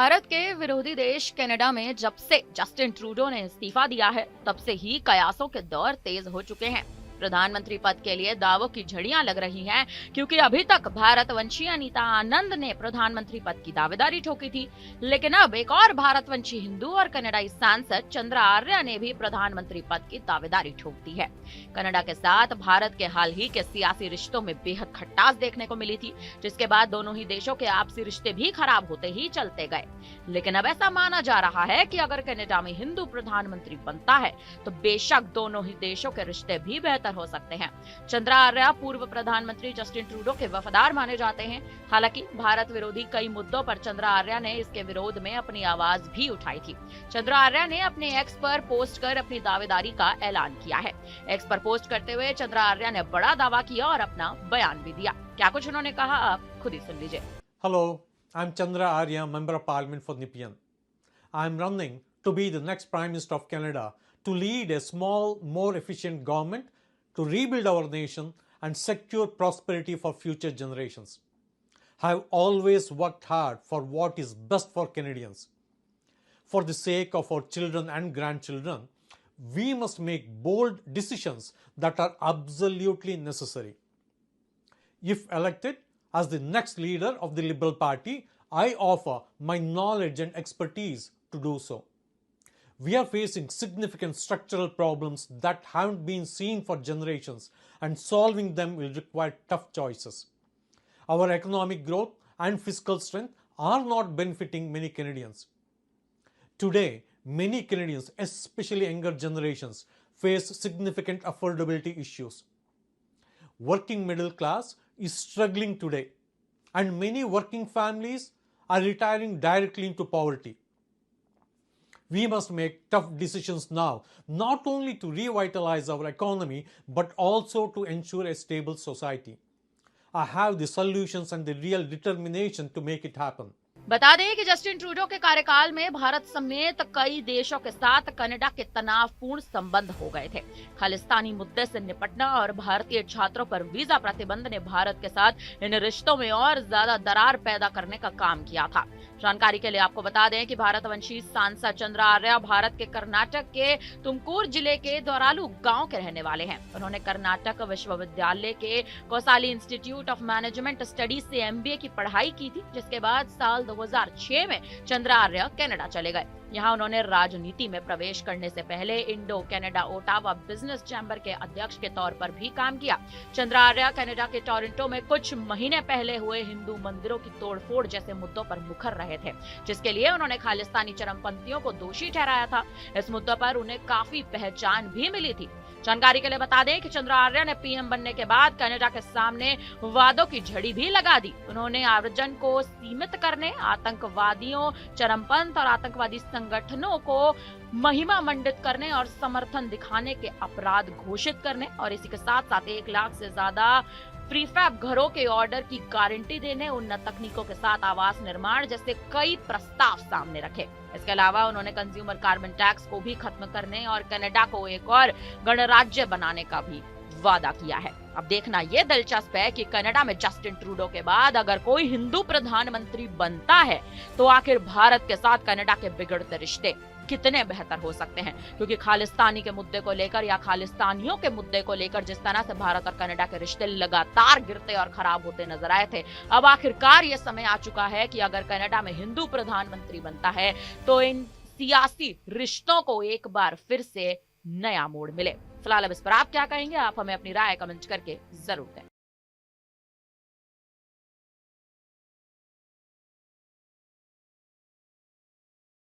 भारत के विरोधी देश कनाडा में जब से जस्टिन ट्रूडो ने इस्तीफा दिया है, तब से ही कयासों के दौर तेज हो चुके हैं। प्रधानमंत्री पद के लिए दावों की झड़ियां लग रही हैं, क्योंकि अभी तक भारतवंशी अनीता आनंद ने प्रधानमंत्री पद की दावेदारी ठोकी थी। लेकिन अब एक और भारतवंशी हिंदू और कनाडाई सांसद चंद्रा आर्य ने भी प्रधानमंत्री पद की दावेदारी ठोक दी है। कनाडा के साथ भारत के हाल ही के सियासी रिश्तों में बेहद खट्टास देखने को मिली थी, जिसके बाद दोनों ही देशों के आपसी रिश्ते भी खराब होते ही चलते गए। लेकिन अब ऐसा माना जा रहा है कि अगर कनाडा में हिंदू प्रधानमंत्री बनता है तो बेशक दोनों ही देशों के रिश्ते भी बेहतर हो सकते हैं। चंद्रा आर्य पूर्व प्रधानमंत्री जस्टिन ट्रूडो के वफादार माने जाते हैं। हालांकि भारत विरोधी कई मुद्दों पर चंद्रा आर्य ने इसके विरोध में अपनी आवाज भी उठाई थी। चंद्रा आर्य ने अपने एक्स पर पोस्ट कर अपनी दावेदारी का ऐलान किया है। एक्स पर पोस्ट करते हुए चंद्रा आर्य ने बड़ा दावा किया और अपना बयान भी दिया। क्या कुछ उन्होंने कहा, आप खुद ही सुन लीजिए। Hello, I'm Chandra Arya, Member of Parliament for Nepean. I'm running to be the next Prime Minister of Canada to lead a small, more efficient government to rebuild our nation and secure prosperity for future generations. I've always worked hard for what is best for Canadians. For the sake of our children and grandchildren, we must make bold decisions that are absolutely necessary. If elected as the next leader of the Liberal Party, I offer my knowledge and expertise to do so. We are facing significant structural problems that haven't been seen for generations, and solving them will require tough choices. Our economic growth and fiscal strength are not benefiting many Canadians. Today, many Canadians, especially younger generations, face significant affordability issues. Working middle class is struggling today, and many working families are retiring directly into poverty. We must make tough decisions now, not only to revitalize our economy, but also to ensure a stable society. I have the solutions and the real determination to make it happen. बता दें कि Justin Trudeau के कार्यकाल में भारत समेत कई देशों के साथ कनाडा के तनावपूर्ण संबंध हो गए थे। खालिस्तानी मुद्दे से निपटना और भारतीय छात्रों पर वीजा प्रतिबंध ने भारत के साथ इन रिश्तों में और ज्यादा दरार पैदा करने का काम किया था। जानकारी के लिए आपको बता दें कि भारतवंशी सांसद चंद्रा आर्य भारत के कर्नाटक के तुमकुर जिले के दोरालू गांव के रहने वाले हैं। उन्होंने कर्नाटक विश्वविद्यालय के कोसाली इंस्टीट्यूट ऑफ मैनेजमेंट स्टडीज से MBA की पढ़ाई की थी, जिसके बाद साल 2006 में चंद्रा आर्य कनाडा चले गए। यहाँ उन्होंने राजनीति में प्रवेश करने से पहले Indo Canada Ottawa business chamber के अध्यक्ष के तौर पर भी काम किया। चंद्रा आर्य कनाडा के टोरंटो में कुछ महीने पहले हुए हिंदू मंदिरों की तोड़फोड़ जैसे मुद्दों पर मुखर रहे थे, जिसके लिए उन्होंने खालिस्तानी चरमपंथियों को दोषी ठहराया था। इस मुद्दे पर उन्हें काफी पहचान भी मिली थी। जानकारी के लिए बता दें कि चंद्रा आर्य ने PM बनने के बाद कनाडा के सामने वादों की झड़ी भी लगा दी। उन्होंने आव्रजन को सीमित करने, आतंकवादियों, चरमपंथ और आतंकवादी संगठनों को महिमा मंडित करने और समर्थन दिखाने के अपराध घोषित करने और इसी के साथ साथ 1 लाख से ज्यादा प्रीफैब घरों के ऑर्डर की गारंटी देने, उन्नत तकनीकों के साथ आवास निर्माण जैसे कई प्रस्ताव सामने रखे। इसके अलावा उन्होंने कंज्यूमर कार्बन टैक्स को भी खत्म करने और कनाडा को एक और गणराज्य बनाने का भी वादा किया है। अब देखना ये दिलचस्प है कि कनाडा में जस्टिन ट्रूडो के बाद अगर कोई हिंदू प्रधानमंत्री बनता है तो आखिर भारत के साथ कनाडा के बिगड़ते रिश्ते कितने बेहतर हो सकते हैं, क्योंकि खालिस्तानी के मुद्दे को लेकर या खालिस्तानियों के मुद्दे को लेकर जिस तरह से भारत और कनाडा के रिश्ते लगातार गिरते और खराब होते नजर आए थे, अब आखिरकार ये समय आ चुका है कि अगर कनाडा में हिंदू प्रधानमंत्री बनता है तो इन सियासी रिश्तों को एक बार फिर से नया मोड़ मिले। फिलहाल अब इस पर आप क्या कहेंगे, आप हमें अपनी राय कमेंट करके जरूर दें।